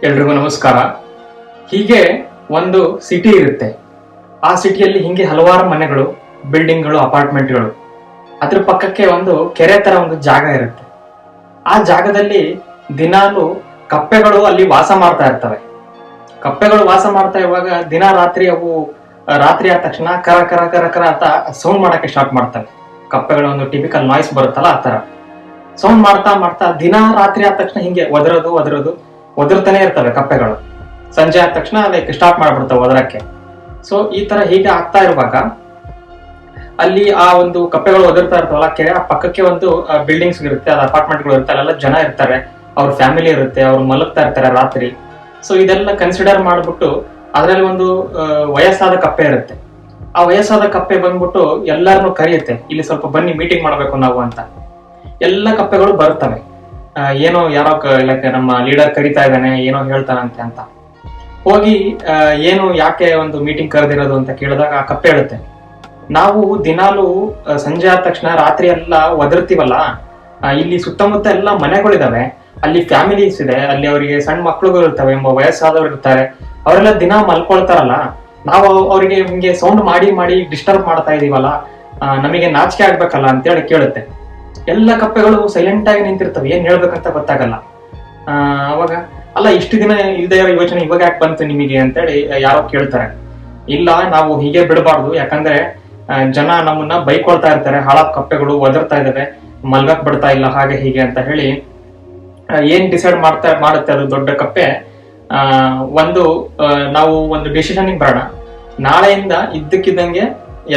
ಎಲ್ರಿಗೂ ನಮಸ್ಕಾರ. ಹೀಗೆ ಒಂದು ಸಿಟಿ ಇರುತ್ತೆ. ಆ ಸಿಟಿಯಲ್ಲಿ ಹಿಂಗೆ ಹಲವಾರು ಮನೆಗಳು, ಬಿಲ್ಡಿಂಗ್ಗಳು, ಅಪಾರ್ಟ್ಮೆಂಟ್ಗಳು. ಅದ್ರ ಪಕ್ಕಕ್ಕೆ ಒಂದು ಕೆರೆ ತರ ಒಂದು ಜಾಗ ಇರುತ್ತೆ. ಆ ಜಾಗದಲ್ಲಿ ದಿನಾಲು ಕಪ್ಪೆಗಳು ಅಲ್ಲಿ ವಾಸ ಮಾಡ್ತಾ ಇರ್ತವೆ. ಕಪ್ಪೆಗಳು ವಾಸ ಮಾಡ್ತಾ ಇರುವಾಗ ದಿನ ರಾತ್ರಿ ಅವು ರಾತ್ರಿ ಆದ ತಕ್ಷಣ ಕರ ಕರ ಕರ ಕರ ಅಂತ ಸೌಂಡ್ ಮಾಡಕ್ಕೆ ಸ್ಟಾರ್ಟ್ ಮಾಡ್ತವೆ. ಕಪ್ಪೆಗಳ ಒಂದು ಟಿಪಿಕಲ್ ನಾಯ್ಸ್ ಬರುತ್ತಲ್ಲ, ಆ ತರ ಸೌಂಡ್ ಮಾಡ್ತಾ ಮಾಡ್ತಾ ದಿನ ರಾತ್ರಿ ಆದ ತಕ್ಷಣ ಹಿಂಗೆ ಒದರ್ತಾನೆ ಇರ್ತವೆ ಕಪ್ಪೆಗಳು. ಸಂಜೆ ಆದ ತಕ್ಷಣ ಲೈಕ್ ಸ್ಟಾರ್ಟ್ ಮಾಡ್ಬಿಡ್ತವೆ ಒದರಕ್ಕೆ. ಸೊ ಈ ತರ ಹೀಗೆ ಆಗ್ತಾ ಇರುವಾಗ ಅಲ್ಲಿ ಆ ಒಂದು ಕಪ್ಪೆಗಳು ಒದರ್ತಾ ಇರ್ತಾವಲ್ಲ ಕೆರೆ ಆ ಪಕ್ಕಕ್ಕೆ ಒಂದು ಬಿಲ್ಡಿಂಗ್ಸ್ ಇರುತ್ತೆ, ಅದು ಅಪಾರ್ಟ್ಮೆಂಟ್ಗಳು ಇರುತ್ತೆ, ಅಲ್ಲೆಲ್ಲ ಜನ ಇರ್ತಾರೆ, ಅವ್ರ ಫ್ಯಾಮಿಲಿ ಇರುತ್ತೆ, ಅವ್ರು ಮಲಗ್ತಾ ಇರ್ತಾರೆ ರಾತ್ರಿ. ಸೊ ಇದೆಲ್ಲ ಕನ್ಸಿಡರ್ ಮಾಡ್ಬಿಟ್ಟು ಅದ್ರಲ್ಲಿ ಒಂದು ವಯಸ್ಸಾದ ಕಪ್ಪೆ ಇರುತ್ತೆ. ಆ ವಯಸ್ಸಾದ ಕಪ್ಪೆ ಬಂದ್ಬಿಟ್ಟು ಎಲ್ಲರನ್ನು ಕರೆಯುತ್ತೆ, ಇಲ್ಲಿ ಸ್ವಲ್ಪ ಬನ್ನಿ ಮೀಟಿಂಗ್ ಮಾಡ್ಬೇಕು ನಾವು ಅಂತ. ಎಲ್ಲ ಕಪ್ಪೆಗಳು ಬರ್ತವೆ. ಏನೋ ಯಾರೋ ಲೈಕ್ ನಮ್ಮ ಲೀಡರ್ ಕರಿತಾ ಇದ್ದಾನೆ, ಏನೋ ಹೇಳ್ತಾನಂತೆ ಅಂತ ಹೋಗಿ ಏನು ಯಾಕೆ ಒಂದು ಮೀಟಿಂಗ್ ಕರೆದಿರೋದು ಅಂತ ಕೇಳಿದಾಗ ಆ ಕಪ್ಪೆ ಹೇಳುತ್ತೆ, ನಾವು ದಿನಾಲು ಸಂಜೆ ಆದ ತಕ್ಷಣ ರಾತ್ರಿ ಎಲ್ಲ ಒದರ್ತೀವಲ್ಲ, ಇಲ್ಲಿ ಸುತ್ತಮುತ್ತ ಎಲ್ಲ ಮನೆಗಳಿದಾವೆ, ಅಲ್ಲಿ ಫ್ಯಾಮಿಲೀಸ್ ಇದೆ, ಅಲ್ಲಿ ಅವರಿಗೆ ಸಣ್ಣ ಮಕ್ಳುಗಳು ಇರ್ತವೆ, ವಯಸ್ಸಾದವ್ರು ಇರ್ತಾರೆ, ಅವರೆಲ್ಲ ದಿನ ಮಲ್ಕೊಳ್ತಾರಲ್ಲ, ನಾವು ಅವರಿಗೆ ಹಿಂಗೆ ಸೌಂಡ್ ಮಾಡಿ ಮಾಡಿ ಡಿಸ್ಟರ್ಬ್ ಮಾಡ್ತಾ ಇದೀವಲ್ಲ, ನಮಗೆ ನಾಚಿಕೆ ಆಗ್ಬೇಕಲ್ಲ ಅಂತೇಳಿ ಕೇಳುತ್ತೆ. ಎಲ್ಲ ಕಪ್ಪೆಗಳು ಸೈಲೆಂಟ್ ಆಗಿ ನಿಂತಿರ್ತವೆ, ಏನ್ ಹೇಳ್ಬೇಕಂತ ಗೊತ್ತಾಗಲ್ಲ. ಅವಾಗ ಅಲ್ಲ ಇಷ್ಟು ದಿನ ಇಲ್ದೇ ಇರೋ ಯೋಚನೆ ಇವಾಗ ಯಾಕೆ ಬಂತು ನಿಮಗೆ ಅಂತೇಳಿ ಯಾರೋ ಕೇಳ್ತಾರೆ. ಇಲ್ಲ, ನಾವು ಹೀಗೆ ಬಿಡಬಾರ್ದು, ಯಾಕಂದ್ರೆ ಜನ ನಮ್ಮನ್ನ ಬೈಕೊಳ್ತಾ ಇರ್ತಾರೆ, ಹಾಳಾದ ಕಪ್ಪೆಗಳು ಒದರ್ತಾ ಇದಾವೆ, ಮಲ್ಗಕ್ ಬಿಡ್ತಾ ಇಲ್ಲ, ಹಾಗೆ ಹೀಗೆ ಅಂತ ಹೇಳಿ ಏನ್ ಡಿಸೈಡ್ ಮಾಡುತ್ತೆ ಅದು ದೊಡ್ಡ ಕಪ್ಪೆ. ನಾವು ಒಂದು ಡಿಸಿಷನ್ ಬರೋಣ, ನಾಳೆಯಿಂದ ಇದ್ದಕ್ಕಿದ್ದಂಗೆ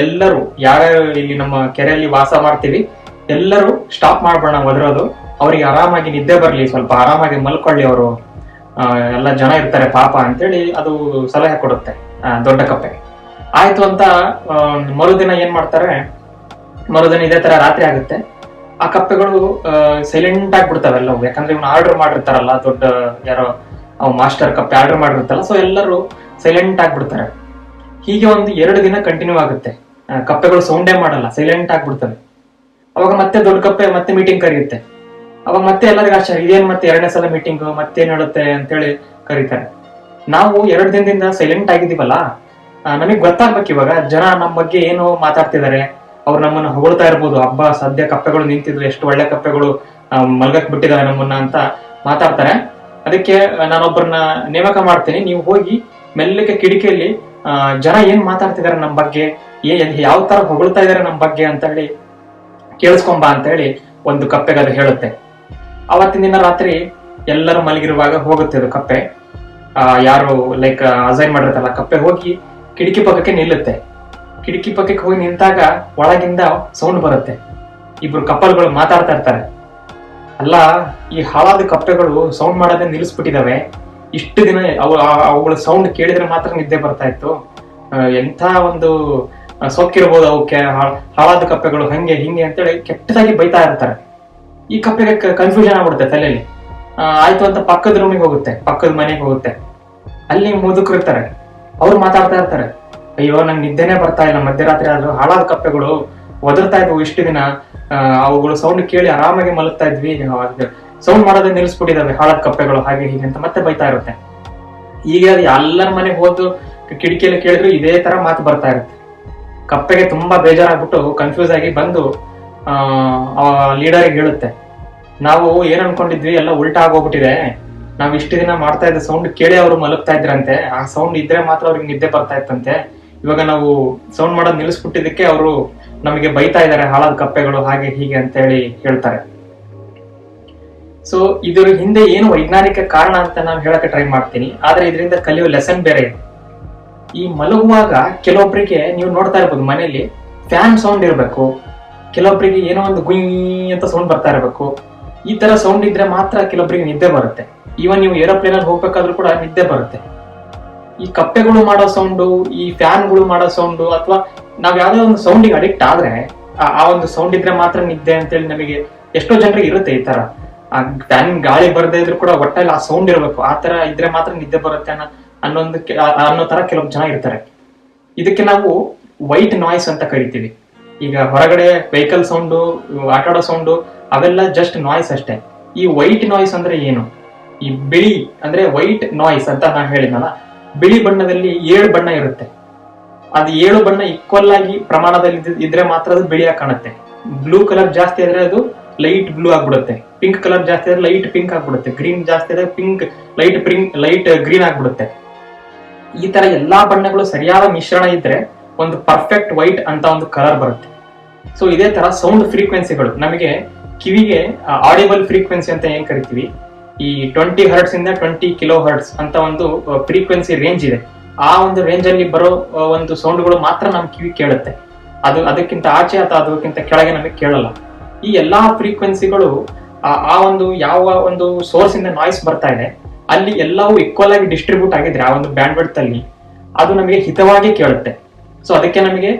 ಎಲ್ಲರೂ ಯಾರ್ಯಾರು ಇಲ್ಲಿ ನಮ್ಮ ಕೆರೆಯಲ್ಲಿ ವಾಸ ಮಾಡ್ತೀವಿ ಎಲ್ಲರೂ ಸ್ಟಾಪ್ ಮಾಡ್ಬೋಣ ಒದರೋದು, ಅವ್ರಿಗೆ ಆರಾಮಾಗಿ ನಿದ್ದೆ ಬರ್ಲಿ, ಸ್ವಲ್ಪ ಆರಾಮಾಗಿ ಮಲ್ಕೊಳ್ಳಿ, ಅವರು ಎಲ್ಲ ಜನ ಇರ್ತಾರೆ ಪಾಪ ಅಂತೇಳಿ ಅದು ಸಲಹೆ ಕೊಡುತ್ತೆ ದೊಡ್ಡ ಕಪ್ಪೆ. ಆಯ್ತು ಅಂತ ಮರುದಿನ ಏನ್ ಮಾಡ್ತಾರೆ, ಮರುದಿನ ಇದೇ ತರ ರಾತ್ರಿ ಆಗುತ್ತೆ. ಆ ಕಪ್ಪೆಗಳು ಸೈಲೆಂಟ್ ಆಗ್ಬಿಡ್ತಾವೆ ಎಲ್ಲವೂ, ಯಾಕಂದ್ರೆ ಇವ್ನು ಆರ್ಡರ್ ಮಾಡಿರ್ತಾರಲ್ಲ, ದೊಡ್ಡ ಯಾರೋ ಮಾಸ್ಟರ್ ಕಪ್ಪೆ ಆರ್ಡರ್ ಮಾಡಿರ್ತಾರಲ್ಲ, ಸೊ ಎಲ್ಲರೂ ಸೈಲೆಂಟ್ ಆಗ್ಬಿಡ್ತಾರೆ. ಹೀಗೆ ಒಂದು 2 ದಿನ ಕಂಟಿನ್ಯೂ ಆಗುತ್ತೆ. ಕಪ್ಪೆಗಳು ಸೌಂಡೇ ಮಾಡಲ್ಲ, ಸೈಲೆಂಟ್ ಆಗ್ಬಿಡ್ತವೆ. ಅವಾಗ ಮತ್ತೆ ದೊಡ್ಡ ಕಪ್ಪೆ ಮತ್ತೆ ಮೀಟಿಂಗ್ ಕರೆಯುತ್ತೆ. ಅವಾಗ ಮತ್ತೆ ಎಲ್ಲರಿಗೂ ಆಶ್ಚರ್ಯ, ಇದೇನ್ ಮತ್ತೆ 2ನೇ ಸಲ ಮೀಟಿಂಗ್, ಮತ್ತೇನ್ ಹೇಳುತ್ತೆ ಅಂತೇಳಿ ಕರೀತಾರೆ. ನಾವು 2 ದಿನದಿಂದ ಸೈಲೆಂಟ್ ಆಗಿದ್ದೀವಲ್ಲ, ನಮಗ್ ಗೊತ್ತಾಗ್ಬೇಕು ಇವಾಗ ಜನ ನಮ್ಮ ಬಗ್ಗೆ ಏನು ಮಾತಾಡ್ತಿದ್ದಾರೆ, ಅವ್ರು ನಮ್ಮನ್ನ ಹೊಗಳ್ತಾ ಇರ್ಬೋದು, ಹಬ್ಬ ಸದ್ಯ ಕಪ್ಪೆಗಳು ನಿಂತಿದ್ರು, ಎಷ್ಟು ಒಳ್ಳೆ ಕಪ್ಪೆಗಳು ಮಲ್ಗಕ್ ಬಿಟ್ಟಿದ್ದಾರೆ ನಮ್ಮನ್ನ ಅಂತ ಮಾತಾಡ್ತಾರೆ. ಅದಕ್ಕೆ ನಾನೊಬ್ಬರನ್ನ ನೇಮಕ ಮಾಡ್ತೀನಿ, ನೀವು ಹೋಗಿ ಮೆಲ್ಲಕ್ಕೆ ಕಿಟಕಿಯಲ್ಲಿ ಜನ ಏನ್ ಮಾತಾಡ್ತಿದಾರೆ ನಮ್ಮ ಬಗ್ಗೆ, ಯಾವ ತರ ಹೊಗಳ್ತಾ ಇದಾರೆ ನಮ್ಮ ಬಗ್ಗೆ ಅಂತ ಹೇಳಿ ಕೇಳಿಸ್ಕೊಂಬ ಅಂತ ಹೇಳಿ ಒಂದು ಕಪ್ಪೆಗೆ ಅದು ಹೇಳುತ್ತೆ. ಅವತ್ತಿನ ದಿನ ರಾತ್ರಿ ಎಲ್ಲರೂ ಮಲಗಿರುವಾಗ ಹೋಗುತ್ತೆ ಅದು ಕಪ್ಪೆ. ಯಾರು ಲೈಕ್ ಅಸೈನ್ ಮಾಡಿರ್ತಲ್ಲ ಕಪ್ಪೆ ಹೋಗಿ ಕಿಟಕಿ ಪಕ್ಕಕ್ಕೆ ನಿಲ್ಲುತ್ತೆ. ಕಿಟಕಿ ಪಕ್ಕಕ್ಕೆ ಹೋಗಿ ನಿಂತಾಗ ಒಳಗಿಂದ ಸೌಂಡ್ ಬರುತ್ತೆ. ಇಬ್ರು ಕಪ್ಪಲ್ಗಳು ಮಾತಾಡ್ತಾ ಇರ್ತಾರೆ. ಅಲ್ಲ, ಈ ಹಾಳಾದ ಕಪ್ಪೆಗಳು ಸೌಂಡ್ ಮಾಡೋದೇ ನಿಲ್ಲಿಸ್ಬಿಟ್ಟಿದಾವೆ, ಇಷ್ಟು ದಿನ ಅವುಗಳ ಸೌಂಡ್ ಕೇಳಿದ್ರೆ ಮಾತ್ರ ನಿದ್ದೆ ಬರ್ತಾ ಇತ್ತು, ಎಂಥ ಒಂದು ಸೊಕ್ಕಿರ್ಬೋದು ಅವಕ್ಕೆ, ಹಾಳಾದ ಕಪ್ಪೆಗಳು ಹಂಗೆ ಹಿಂಗೆ ಅಂತೇಳಿ ಕೆಟ್ಟದಾಗಿ ಬೈತಾ ಇರ್ತಾರೆ. ಈ ಕಪ್ಪೆಗೆ ಕನ್ಫ್ಯೂಷನ್ ಆಗ್ಬಿಡುತ್ತೆ ತಲೆಯಲ್ಲಿ. ಆಯ್ತು ಅಂತ ಪಕ್ಕದ ರೂಮಿಗೆ ಹೋಗುತ್ತೆ, ಪಕ್ಕದ ಮನೆಗೆ ಹೋಗುತ್ತೆ. ಅಲ್ಲಿ ಮುದುಕರು ಇರ್ತಾರೆ, ಅವ್ರು ಮಾತಾಡ್ತಾ ಇರ್ತಾರೆ, ಅಯ್ಯೋ ನಂಗೆ ನಿದ್ದೆನೆ ಬರ್ತಾ ಇಲ್ಲ, ಮಧ್ಯರಾತ್ರಿ ಆದ್ರೂ ಹಾಳಾದ ಕಪ್ಪೆಗಳು ಒದರ್ತಾ ಇದ್ವು ಇಷ್ಟು ದಿನ, ಅವುಗಳು ಸೌಂಡ್ ಕೇಳಿ ಆರಾಮಾಗಿ ಮಲಗ್ತಾ ಇದ್ವಿ, ಸೌಂಡ್ ಮಾಡೋದೇ ನಿಲ್ಲಿಸ್ಬಿಟ್ಟಿದಾವೆ ಹಾಳಾದ ಕಪ್ಪೆಗಳು, ಹಾಗೆ ಹೀಗೆ ಅಂತ ಮತ್ತೆ ಬೈತಾ ಇರುತ್ತೆ. ಈಗ ಎಲ್ಲರ ಮನೆಗೆ ಹೋದು ಕಿಟಕಿಯಲ್ಲಿ ಕೇಳಿದ್ರು ಇದೇ ತರ ಮಾತು ಬರ್ತಾ ಇರುತ್ತೆ. ಕಪ್ಪೆಗೆ ತುಂಬಾ ಬೇಜಾರಾಗ್ಬಿಟ್ಟು ಕನ್ಫ್ಯೂಸ್ ಆಗಿ ಬಂದು ಲೀಡರ್ಗೆ ಹೇಳುತ್ತೆ, ನಾವು ಏನ್ ಅನ್ಕೊಂಡಿದ್ವಿ ಎಲ್ಲ ಉಲ್ಟಾ ಆಗೋಗ್ಬಿಟ್ಟಿದೆ, ನಾವ್ ಇಷ್ಟು ದಿನ ಮಾಡ್ತಾ ಇದ್ದ ಸೌಂಡ್ ಕೇಳಿ ಅವರು ಮಲಗ್ತಾ ಇದ್ರಂತೆ, ಆ ಸೌಂಡ್ ಇದ್ರೆ ಮಾತ್ರ ಅವ್ರಿಗೆ ನಿದ್ದೆ ಬರ್ತಾ ಇತ್ತಂತೆ, ಇವಾಗ ನಾವು ಸೌಂಡ್ ಮಾಡೋದ್ ನಿಲ್ಲಿಸ್ಬಿಟ್ಟಿದ್ದಕ್ಕೆ ಅವರು ನಮಗೆ ಬೈತಾ ಇದಾರೆ ಹಾಳಾದ ಕಪ್ಪೆಗಳು, ಹಾಗೆ ಹೀಗೆ ಅಂತ ಹೇಳಿ ಹೇಳ್ತಾರೆ. ಸೊ ಇದ್ರ ಹಿಂದೆ ಏನು ವೈಜ್ಞಾನಿಕ ಕಾರಣ ಅಂತ ನಾನು ಹೇಳಕ್ಕೆ ಟ್ರೈ ಮಾಡ್ತೀನಿ, ಆದ್ರೆ ಇದರಿಂದ ಕಲಿಯೋ ಲೆಸನ್ ಬೇರೆ ಇದೆ. ಈ ಮಲಗುವಾಗ ಕೆಲವೊಬ್ಬರಿಗೆ ನೀವು ನೋಡ್ತಾ ಇರ್ಬೋದು, ಮನೆಯಲ್ಲಿ ಫ್ಯಾನ್ ಸೌಂಡ್ ಇರಬೇಕು, ಕೆಲವೊಬ್ಬರಿಗೆ ಏನೋ ಒಂದು ಗುಯ್ ಅಂತ ಸೌಂಡ್ ಬರ್ತಾ ಇರಬೇಕು. ಈ ತರ ಸೌಂಡ್ ಇದ್ರೆ ಮಾತ್ರ ಕೆಲವೊಬ್ಬರಿಗೆ ನಿದ್ದೆ ಬರುತ್ತೆ. ಈವನ್ ನೀವು ಏರೋಪ್ಲೇನ್ ಅಲ್ಲಿ ಹೋಗ್ಬೇಕಾದ್ರೂ ಕೂಡ ನಿದ್ದೆ ಬರುತ್ತೆ. ಈ ಕಪ್ಪೆಗಳು ಮಾಡೋ ಸೌಂಡು, ಈ ಫ್ಯಾನ್ಗಳು ಮಾಡೋ ಸೌಂಡು, ಅಥವಾ ನಾವ್ ಯಾವ್ದೋ ಒಂದು ಸೌಂಡಿಗೆ ಅಡಿಕ್ಟ್ ಆದ್ರೆ ಆ ಒಂದು ಸೌಂಡ್ ಇದ್ರೆ ಮಾತ್ರ ನಿದ್ದೆ ಅಂತೇಳಿ ನಮಗೆ ಎಷ್ಟೋ ಜನರಿಗೆ ಇರುತ್ತೆ. ಈ ತರ ಆ ಫ್ಯಾನ್ ಗಾಳಿ ಬರದೇ ಇದ್ರು ಕೂಡ ಒಟ್ಟಲ್ಲಿ ಆ ಸೌಂಡ್ ಇರಬೇಕು, ಆ ತರ ಇದ್ರೆ ಮಾತ್ರ ನಿದ್ದೆ ಬರುತ್ತೆ ಅನ್ನೋ ತರ ಕೆಲವು ಜನ ಇರ್ತಾರೆ. ಇದಕ್ಕೆ ನಾವು ವೈಟ್ ನಾಯ್ಸ್ ಅಂತ ಕರಿತೀವಿ. ಈಗ ಹೊರಗಡೆ ವೆಹಿಕಲ್ ಸೌಂಡು, ಆಟಾಡೋ ಸೌಂಡು, ಅವೆಲ್ಲ ಜಸ್ಟ್ ನಾಯ್ಸ್ ಅಷ್ಟೇ. ಈ ವೈಟ್ ನಾಯ್ಸ್ ಅಂದ್ರೆ ಏನು? ಈ ಬಿಳಿ ಅಂದ್ರೆ ವೈಟ್ ನಾಯ್ಸ್ ಅಂತ ನಾ ಹೇಳಿದ್ನಲ್ಲ, ಬಿಳಿ ಬಣ್ಣದಲ್ಲಿ 7 ಬಣ್ಣ ಇರುತ್ತೆ. ಅದು 7 ಬಣ್ಣ ಈಕ್ವಲ್ ಆಗಿ ಪ್ರಮಾಣದಲ್ಲಿ ಇದ್ರೆ ಮಾತ್ರ ಅದು ಬಿಳಿಯಾಗಿ ಕಾಣುತ್ತೆ. ಬ್ಲೂ ಕಲರ್ ಜಾಸ್ತಿ ಆದ್ರೆ ಅದು ಲೈಟ್ ಬ್ಲೂ ಆಗ್ಬಿಡುತ್ತೆ, ಪಿಂಕ್ ಕಲರ್ ಜಾಸ್ತಿ ಆದ್ರೆ ಲೈಟ್ ಪಿಂಕ್ ಆಗ್ಬಿಡುತ್ತೆ, ಗ್ರೀನ್ ಜಾಸ್ತಿ ಆದ್ರೆ ಲೈಟ್ ಗ್ರೀನ್ ಆಗ್ಬಿಡುತ್ತೆ. ಈ ತರ ಎಲ್ಲಾ ಬಣ್ಣಗಳು ಸರಿಯಾದ ಮಿಶ್ರಣ ಇದ್ರೆ ಒಂದು ಪರ್ಫೆಕ್ಟ್ ವೈಟ್ ಅಂತ ಒಂದು ಕಲರ್ ಬರುತ್ತೆ. ಸೊ ಇದೇ ತರ ಸೌಂಡ್ ಫ್ರೀಕ್ವೆನ್ಸಿಗಳು ನಮಗೆ ಕಿವಿಗೆ ಆಡಿಬಲ್ ಫ್ರೀಕ್ವೆನ್ಸಿ ಅಂತ ಏನ್ ಕರಿತೀವಿ, ಈ 20 ಹರ್ಟ್ಸ್ ಇಂದ 20 ಕಿಲೋ ಹರ್ಟ್ಸ್ ಅಂತ ಒಂದು ಫ್ರೀಕ್ವೆನ್ಸಿ ರೇಂಜ್ ಇದೆ. ಆ ಒಂದು ರೇಂಜ್ ಅಲ್ಲಿ ಬರೋ ಒಂದು ಸೌಂಡ್ಗಳು ಮಾತ್ರ ನಮ್ ಕಿವಿ ಕೇಳುತ್ತೆ. ಅದಕ್ಕಿಂತ ಆಚೆ ಅಥವಾ ಅದಕ್ಕಿಂತ ಕೆಳಗೆ ನಮಗೆ ಕೇಳಲ್ಲ. ಈ ಎಲ್ಲಾ ಫ್ರೀಕ್ವೆನ್ಸಿಗಳು ಆ ಒಂದು ಯಾವ ಒಂದು ಸೋರ್ಸ್ ಇಂದ ನಾಯ್ಸ್ ಬರ್ತಾ ಇದೆ ಅಲ್ಲಿ ಎಲ್ಲವೂ ಈಕ್ವಲ್ ಆಗಿ ಡಿಸ್ಟ್ರಿಬ್ಯೂಟ್ ಆಗಿದ್ರೆ ಆ ಒಂದು ಬ್ಯಾಂಡ್ ವಿಡ್ತ್ ಅಲ್ಲಿ ಅದು ನಮಗೆ ಹಿತವಾಗಿ ಕೇಳುತ್ತೆ. ಸೊ ಅದಕ್ಕೆ ನಮಗೆ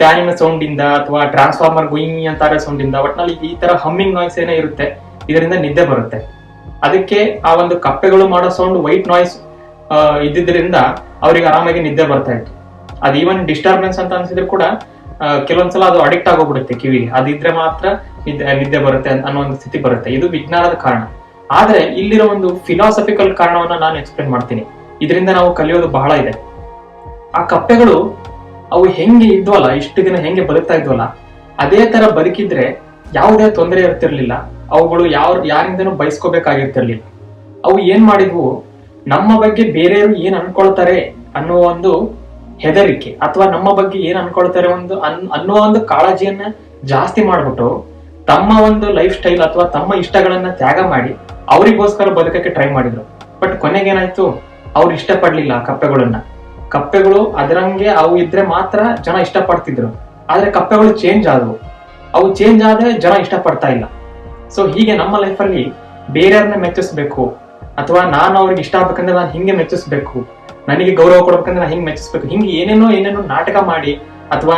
ಫ್ಯಾನಿನ ಸೌಂಡ್ ಇಂದ ಅಥವಾ ಟ್ರಾನ್ಸ್ಫಾರ್ಮರ್ ಗುಯಿಂಗ್ ಅಂತಾರೆ ಸೌಂಡ್ ಇಂದ, ಒಟ್ನಲ್ಲಿ ಈ ತರ ಹಮ್ಮಿಂಗ್ ನಾಯ್ಸ್ ಏನೇ ಇರುತ್ತೆ ಇದರಿಂದ ನಿದ್ದೆ ಬರುತ್ತೆ. ಅದಕ್ಕೆ ಆ ಒಂದು ಕಪ್ಪೆಗಳು ಮಾಡೋ ಸೌಂಡ್ ವೈಟ್ ನಾಯ್ಸ್ ಇದ್ದಿದ್ರಿಂದ ಅವ್ರಿಗೆ ಆರಾಮಾಗಿ ನಿದ್ದೆ ಬರ್ತಾ ಇತ್ತು. ಅದು ಈವನ್ ಡಿಸ್ಟರ್ಬೆನ್ಸ್ ಅಂತ ಅನ್ಸಿದ್ರು ಕೂಡ ಕೆಲವೊಂದ್ಸಲ ಅದು ಅಡಿಕ್ಟ್ ಆಗೋಗ್ಬಿಡುತ್ತೆ ಕಿವಿಗೆ, ಅದಿದ್ರೆ ಮಾತ್ರ ನಿದ್ದೆ ಬರುತ್ತೆ ಅನ್ನೋ ಒಂದು ಸ್ಥಿತಿ ಬರುತ್ತೆ. ಇದು ವಿಜ್ಞಾನದ ಕಾರಣ. ಆದ್ರೆ ಇಲ್ಲಿರೋ ಒಂದು ಫಿಲಾಸಫಿಕಲ್ ಕಾರಣವನ್ನ ನಾನು ಎಕ್ಸ್ಪ್ಲೇನ್ ಮಾಡ್ತೀನಿ. ಇದರಿಂದ ನಾವು ಕಲಿಯೋದು ಬಹಳ ಇದೆ. ಆ ಕಪ್ಪೆಗಳು ಅವು ಹೆಂಗೆ ಇದ್ವಲ್ಲ, ಇಷ್ಟು ದಿನ ಹೆಂಗೆ ಬದುಕ್ತಾ ಇದ್ವಲ್ಲ, ಅದೇ ತರ ಬದುಕಿದ್ರೆ ಯಾವುದೇ ತೊಂದರೆ ಇರ್ತಿರ್ಲಿಲ್ಲ. ಅವುಗಳು ಯಾರಿಂದನೂ ಬಯಸ್ಕೋಬೇಕಾಗಿರ್ತಿರ್ಲಿಲ್ಲ. ಅವು ಏನ್ ಮಾಡಿದ್ವು, ನಮ್ಮ ಬಗ್ಗೆ ಬೇರೆಯವರು ಏನ್ ಅನ್ಕೊಳ್ತಾರೆ ಅನ್ನೋ ಒಂದು ಹೆದರಿಕೆ ಅಥವಾ ನಮ್ಮ ಬಗ್ಗೆ ಏನ್ ಅನ್ಕೊಳ್ತಾರೆ ಅನ್ನೋ ಒಂದು ಕಾಳಜಿಯನ್ನ ಜಾಸ್ತಿ ಮಾಡ್ಬಿಟ್ಟು ತಮ್ಮ ಒಂದು ಲೈಫ್ ಸ್ಟೈಲ್ ಅಥವಾ ತಮ್ಮ ಇಷ್ಟಗಳನ್ನ ತ್ಯಾಗ ಮಾಡಿ ಅವರಿಗೋಸ್ಕರ ಬದುಕಕ್ಕೆ ಟ್ರೈ ಮಾಡಿದ್ರು. ಬಟ್ ಕೊನೆಗೇನಾಯ್ತು, ಅವ್ರು ಇಷ್ಟಪಡ್ಲಿಲ್ಲ ಕಪ್ಪೆಗಳನ್ನ. ಕಪ್ಪೆಗಳು ಅದರಂಗೆ ಅವು ಇದ್ರೆ ಮಾತ್ರ ಜನ ಇಷ್ಟಪಡ್ತಿದ್ರು. ಆದ್ರೆ ಕಪ್ಪೆಗಳು ಚೇಂಜ್ ಆದವು. ಅವು ಚೇಂಜ್ ಆದ್ರೆ ಜನ ಇಷ್ಟಪಡ್ತಾ ಇಲ್ಲ. ಸೊ ಹೀಗೆ ನಮ್ಮ ಲೈಫಲ್ಲಿ ಬೇರೆಯವ್ರನ್ನ ಮೆಚ್ಚಿಸ್ಬೇಕು ಅಥವಾ ನಾನು ಅವ್ರಿಗೆ ಇಷ್ಟ ಆಗ್ಬೇಕಂದ್ರೆ ನಾನು ಹಿಂಗೆ ಮೆಚ್ಚಿಸ್ಬೇಕು, ನನಗೆ ಗೌರವ ಕೊಡ್ಬೇಕಂದ್ರೆ ನಾನು ಹಿಂಗೆ ಮೆಚ್ಚಿಸ್ಬೇಕು, ಹಿಂಗೆ ಏನೇನೋ ನಾಟಕ ಮಾಡಿ ಅಥವಾ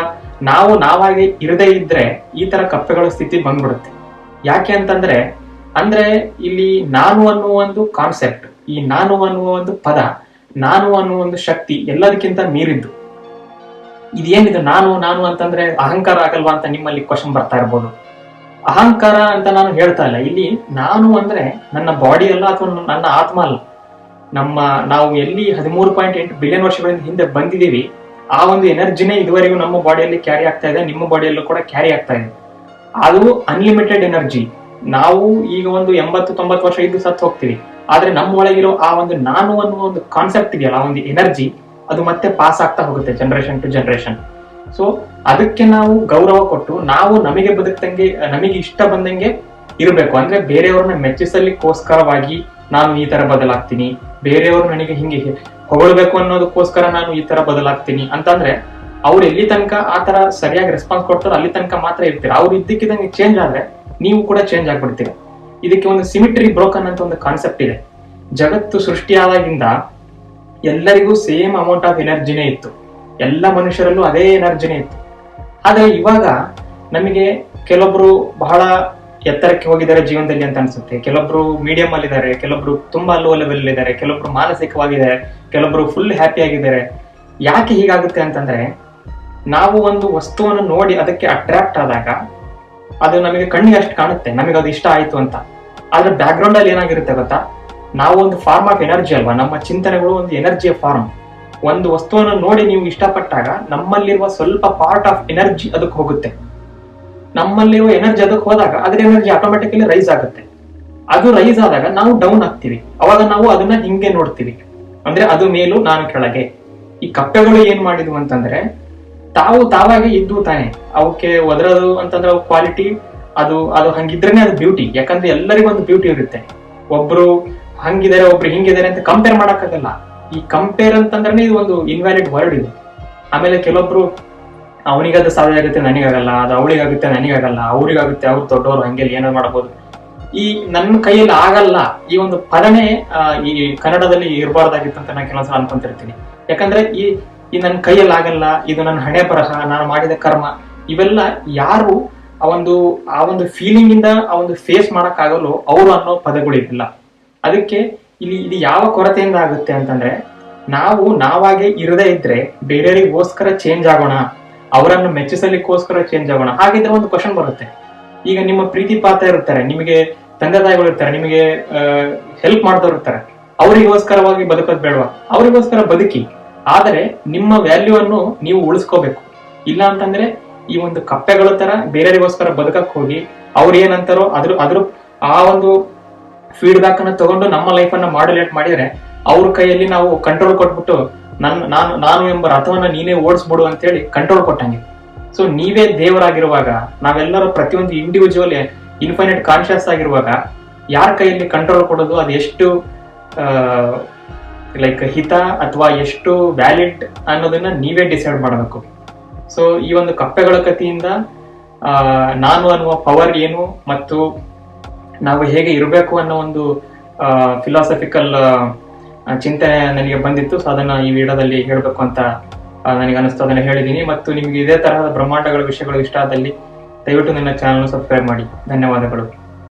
ನಾವಾಗಿ ಇರದೇ ಇದ್ರೆ ಈ ತರ ಕಪ್ಪೆಗಳ ಸ್ಥಿತಿ ಬಂದ್ಬಿಡುತ್ತೆ. ಯಾಕೆ ಅಂತಂದ್ರೆ ಇಲ್ಲಿ ನಾನು ಅನ್ನುವ ಒಂದು ಕಾನ್ಸೆಪ್ಟ್, ಈ ನಾನು ಅನ್ನುವ ಒಂದು ಪದ, ನಾನು ಅನ್ನುವ ಒಂದು ಶಕ್ತಿ ಎಲ್ಲದಕ್ಕಿಂತ ಮೀರಿದ್ದು. ಇದೇನಿದು ನಾನು ಅಂತಂದ್ರೆ ಅಹಂಕಾರ ಆಗಲ್ವಾ ಅಂತ ನಿಮ್ಮಲ್ಲಿ ಕ್ವಶನ್ ಬರ್ತಾ ಇರ್ಬೋದು. ಅಹಂಕಾರ ಅಂತ ನಾನು ಹೇಳ್ತಾ ಇಲ್ಲ. ಇಲ್ಲಿ ನಾನು ಅಂದ್ರೆ ನನ್ನ ಬಾಡಿ ಅಲ್ಲ ಅಥವಾ ನನ್ನ ಆತ್ಮ ಅಲ್ಲ. ನಾವು ಎಲ್ಲಿ 13.8 ಬಿಲಿಯನ್ ವರ್ಷಗಳಿಂದ ಹಿಂದೆ ಬಂದಿದ್ದೀವಿ, ಆ ಒಂದು ಎನರ್ಜಿನೇ ಇದುವರೆಗೂ ನಮ್ಮ ಬಾಡಿಯಲ್ಲಿ ಕ್ಯಾರಿ ಆಗ್ತಾ ಇದೆ, ನಿಮ್ಮ ಬಾಡಿಯಲ್ಲೂ ಕೂಡ ಕ್ಯಾರಿ ಆಗ್ತಾ ಇದೆ. ಅದು ಅನ್ಲಿಮಿಟೆಡ್ ಎನರ್ಜಿ. ನಾವು ಈಗ ಒಂದು 80-90 ವರ್ಷ ಇದ್ದು ಸತ್ತು ಹೋಗ್ತೀವಿ. ಆದ್ರೆ ನಮ್ಮ ಒಳಗಿರೋ ಆ ಒಂದು ನಾನು ಅನ್ನುವ ಒಂದು ಕಾನ್ಸೆಪ್ಟ್ ಇದೆಯಲ್ಲ, ಆ ಒಂದು ಎನರ್ಜಿ, ಅದು ಮತ್ತೆ ಪಾಸ್ ಆಗ್ತಾ ಹೋಗುತ್ತೆ ಜನರೇಷನ್ ಟು ಜನರೇಷನ್. ಸೊ ಅದಕ್ಕೆ ನಾವು ಗೌರವ ಕೊಟ್ಟು ನಾವು ನಮಗೆ ಬದುಕಂಗೆ, ನಮಗೆ ಇಷ್ಟ ಬಂದಂಗೆ ಇರಬೇಕು. ಅಂದ್ರೆ ಬೇರೆಯವ್ರನ್ನ ಮೆಚ್ಚಿಸಲಿಕ್ಕೋಸ್ಕರವಾಗಿ ನಾನು ಈ ತರ ಬದಲಾಗ್ತೀನಿ, ಬೇರೆಯವರು ನನಗೆ ಹಿಂಗೆ ಹೊಗಳ್ಬೇಕು ಅನ್ನೋದಕ್ಕೋಸ್ಕರ ನಾನು ಈ ತರ ಬದಲಾಗ್ತೀನಿ ಅಂತಂದ್ರೆ ಅವ್ರು ಎಲ್ಲಿ ತನಕ ಆ ತರ ಸರಿಯಾಗಿ ರೆಸ್ಪಾನ್ಸ್ ಕೊಡ್ತಾರೋ ಅಲ್ಲಿ ತನಕ ಮಾತ್ರ ಇರ್ತೀರ. ಅವ್ರು ಇದ್ದಕ್ಕಿದ್ದಂಗೆ ಚೇಂಜ್ ಆದ್ರೆ ನೀವು ಕೂಡ ಚೇಂಜ್ ಆಗ್ಬಿಡ್ತೀರ. ಇದಕ್ಕೆ ಒಂದು ಸಿಮಿಟ್ರಿ ಬ್ರೋಕನ್ ಅಂತ ಒಂದು ಕಾನ್ಸೆಪ್ಟ್ ಇದೆ. ಜಗತ್ತು ಸೃಷ್ಟಿಯಾದಾಗಿಂದ ಎಲ್ಲರಿಗೂ ಸೇಮ್ ಅಮೌಂಟ್ ಆಫ್ ಎನರ್ಜಿನೇ ಇತ್ತು, ಎಲ್ಲ ಮನುಷ್ಯರಲ್ಲೂ ಅದೇ ಎನರ್ಜಿನೇ ಇತ್ತು. ಆದ್ರೆ ಇವಾಗ ನಮಗೆ ಕೆಲವೊಬ್ರು ಬಹಳ ಎತ್ತರಕ್ಕೆ ಹೋಗಿದ್ದಾರೆ ಜೀವನದಲ್ಲಿ ಅಂತ ಅನ್ಸುತ್ತೆ, ಕೆಲವೊಬ್ರು ಮೀಡಿಯಂ ಅಲ್ಲಿ ಇದ್ದಾರೆ, ಕೆಲವೊಬ್ರು ತುಂಬಾ ಲೋ ಲೆವೆಲ್ ಇದ್ದಾರೆ, ಕೆಲವೊಬ್ರು ಮಾನಸಿಕವಾಗಿದ್ದಾರೆ, ಕೆಲವೊಬ್ರು ಫುಲ್ ಹ್ಯಾಪಿ ಆಗಿದ್ದಾರೆ. ಯಾಕೆ ಹೀಗಾಗುತ್ತೆ ಅಂತಂದ್ರೆ ನಾವು ಒಂದು ವಸ್ತುವನ್ನು ನೋಡಿ ಅದಕ್ಕೆ ಅಟ್ರಾಕ್ಟ್ ಆದಾಗ ಅದು ನಮಗೆ ಕಣ್ಣಿಗೆ ಅಷ್ಟು ಕಾಣುತ್ತೆ, ನಮಗೆ ಅದು ಇಷ್ಟ ಆಯ್ತು ಅಂತ. ಆದ್ರೆ ಬ್ಯಾಕ್ ಗ್ರೌಂಡ್ ಅಲ್ಲಿ ಏನಾಗಿರುತ್ತೆ ಗೊತ್ತಾ, ನಾವು ಒಂದು ಫಾರ್ಮ್ ಆಫ್ ಎನರ್ಜಿ ಅಲ್ವಾ, ನಮ್ಮ ಚಿಂತನೆಗಳು ಒಂದು ಎನರ್ಜಿಯ ಫಾರ್ಮ್. ಒಂದು ವಸ್ತುವನ್ನು ನೋಡಿ ನೀವು ಇಷ್ಟಪಟ್ಟಾಗ ನಮ್ಮಲ್ಲಿರುವ ಸ್ವಲ್ಪ ಪಾರ್ಟ್ ಆಫ್ ಎನರ್ಜಿ ಅದಕ್ಕೆ ಹೋಗುತ್ತೆ. ನಮ್ಮಲ್ಲಿರುವ ಎನರ್ಜಿ ಅದಕ್ಕೆ ಹೋದಾಗ ಅದ್ರ ಎನರ್ಜಿ ಆಟೋಮೆಟಿಕಲಿ ರೈಸ್ ಆಗುತ್ತೆ. ಅದು ರೈಸ್ ಆದಾಗ ನಾವು ಡೌನ್ ಆಗ್ತೀವಿ. ಅವಾಗ ನಾವು ಅದನ್ನ ಹಿಂಗೆ ನೋಡ್ತೀವಿ, ಅಂದ್ರೆ ಅದು ಮೇಲು ನಾನು ಕೆಳಗೆ. ಈ ಕಪ್ಪೆಗಳು ಏನ್ ಮಾಡಿದ್ವು ಅಂತಂದ್ರೆ ತಾವಾಗೆ ಇದ್ದು ತಾನೆ, ಅವಕ್ಕೆ ಒದರೋದು ಅಂತಂದ್ರೆ ಕ್ವಾಲಿಟಿ ಅದು ಹಂಗಿದ್ರೇನೆ ಅದು ಬ್ಯೂಟಿ. ಯಾಕಂದ್ರೆ ಎಲ್ಲರಿಗೂ ಒಂದು ಬ್ಯೂಟಿ ಇರುತ್ತೆ. ಒಬ್ರು ಹಂಗಿದ್ದಾರೆ ಒಬ್ರು ಹಿಂಗಿದ್ದಾರೆ ಅಂತ ಕಂಪೇರ್ ಮಾಡಕ್ಕಾಗಲ್ಲ. ಈ ಕಂಪೇರ್ ಅಂತಂದ್ರೆ ಇದು ಒಂದು ಇನ್ವ್ಯಾಲಿಡ್ ವರ್ಡ್ ಇದು. ಆಮೇಲೆ ಕೆಲವೊಬ್ರು ಅವನಿಗದು ಸಾಧ್ಯ ಆಗುತ್ತೆ ನನಗಾಗಲ್ಲ, ಅದು ಅವಳಿಗಾಗುತ್ತೆ ನನಗಾಗಲ್ಲ, ಅವ್ರಿಗಾಗುತ್ತೆ ಅವ್ರು ದೊಡ್ಡವರು, ಹಂಗೆ ಏನೋ ಮಾಡಬಹುದು. ಈ ನನ್ನ ಕೈಯಲ್ಲಿ ಆಗಲ್ಲ ಈ ಒಂದು ಪದನೇ ಈ ಕನ್ನಡದಲ್ಲಿ ಇರಬಾರ್ದಾಗಿತ್ತು ಅಂತ ನಾನು ಕೆಲವೊಂದ್ಸಲ ಅನ್ಕೊಂತಿರ್ತೀನಿ. ಯಾಕಂದ್ರೆ ಈ ನನ್ನ ಕೈಯಲ್ಲಿ ಆಗಲ್ಲ, ಇದು ನನ್ನ ಹಣೆ ಬರಹ, ನಾನು ಮಾಡಿದ ಕರ್ಮ, ಇವೆಲ್ಲ ಯಾರು ಆ ಒಂದು ಫೀಲಿಂಗ್ ಇಂದ ಆ ಒಂದು ಫೇಸ್ ಮಾಡಕ್ ಆಗಲ್ಲೋ ಅವರು ಅನ್ನೋ ಪದಗಳು ಇರಲಿಲ್ಲ. ಅದಕ್ಕೆ ಇದು ಯಾವ ಕೊರತೆಯಿಂದ ಆಗುತ್ತೆ ಅಂತಂದ್ರೆ ನಾವಾಗೆ ಇರದೇ ಇದ್ರೆ ಬೇರೆಯವರಿಗೋಸ್ಕರ ಚೇಂಜ್ ಆಗೋಣ, ಅವರನ್ನು ಮೆಚ್ಚಿಸಲಿಕ್ಕೋಸ್ಕರ ಚೇಂಜ್ ಆಗೋಣ. ಹಾಗಿದ್ರೆ ಒಂದು ಕ್ವಶನ್ ಬರುತ್ತೆ, ಈಗ ನಿಮ್ಮ ಪ್ರೀತಿ ಪಾತ್ರ ಇರ್ತಾರೆ, ನಿಮಗೆ ತಂದೆ ತಾಯಿಗಳು ಇರ್ತಾರೆ, ನಿಮಗೆ ಹೆಲ್ಪ್ ಮಾಡಿದವ್ರು ಇರ್ತಾರೆ, ಅವರಿಗೋಸ್ಕರವಾಗಿ ಬದುಕೋದ್ ಬೇಡವಾ? ಅವರಿಗೋಸ್ಕರ ಬದುಕಿ, ಆದರೆ ನಿಮ್ಮ ವ್ಯಾಲ್ಯೂ ಅನ್ನು ನೀವು ಉಳಿಸ್ಕೋಬೇಕು. ಇಲ್ಲ ಅಂತಂದ್ರೆ ಈ ಒಂದು ಕಪ್ಪೆಗಳ ತರ ಬೇರೆಯವರಿಗೋಸ್ಕರ ಬದುಕಕ್ ಹೋಗಿ ಅವ್ರು ಏನಂತಾರೋ ಅದ್ರ ಆ ಒಂದು ಫೀಡ್ಬ್ಯಾಕ್ ಅನ್ನ ತಗೊಂಡು ನಮ್ಮ ಲೈಫ್ ಅನ್ನ ಮಾಡ್ಯುಲೇಟ್ ಮಾಡಿದ್ರೆ ಅವ್ರ ಕೈಯಲ್ಲಿ ನಾವು ಕಂಟ್ರೋಲ್ ಕೊಟ್ಬಿಟ್ಟು ನಾನು ಎಂಬ ರಥವನ್ನ ನೀನೇ ಓಡಿಸ್ಬಿಡು ಅಂತ ಹೇಳಿ ಕಂಟ್ರೋಲ್ ಕೊಟ್ಟಂಗೆ. ಸೊ ನೀವೇ ದೇವರಾಗಿರುವಾಗ, ನಾವೆಲ್ಲರೂ ಪ್ರತಿಯೊಂದು ಇಂಡಿವಿಜುವಲ್ ಇನ್ಫೈನೈಟ್ ಕಾನ್ಶಿಯಸ್ ಆಗಿರುವಾಗ ಯಾರ ಕೈಯಲ್ಲಿ ಕಂಟ್ರೋಲ್ ಕೊಡೋದು, ಅದು ಎಷ್ಟು ಲೈಕ್ ಹಿತ ಅಥವಾ ಎಷ್ಟು ವ್ಯಾಲಿಡ್ ಅನ್ನೋದನ್ನ ನೀವೇ ಡಿಸೈಡ್ ಮಾಡಬೇಕು. ಸೊ ಈ ಒಂದು ಕಪ್ಪೆಗಳ ಕಥೆಯಿಂದ ನಾನು ಅನ್ನುವ ಪವರ್ ಏನು ಮತ್ತು ನಾವು ಹೇಗೆ ಇರಬೇಕು ಅನ್ನೋ ಒಂದು ಫಿಲಾಸಫಿಕಲ್ ಚಿಂತನೆ ನನಗೆ ಬಂದಿತ್ತು. ಸೊ ಅದನ್ನ ಈ ವಿಡಿಯೋದಲ್ಲಿ ಹೇಳಬೇಕು ಅಂತ ನನಗೆ ಅನಿಸ್ತು, ಅದನ್ನ ಹೇಳಿದ್ದೀನಿ. ಮತ್ತು ನಿಮ್ಗೆ ಇದೇ ತರಹದ ಬ್ರಹ್ಮಾಂಡಗಳ ವಿಷಯಗಳು ಇಷ್ಟ ಆದಲ್ಲಿ ದಯವಿಟ್ಟು ನನ್ನ ಚಾನಲ್ ಸಬ್ಸ್ಕ್ರೈಬ್ ಮಾಡಿ. ಧನ್ಯವಾದಗಳು.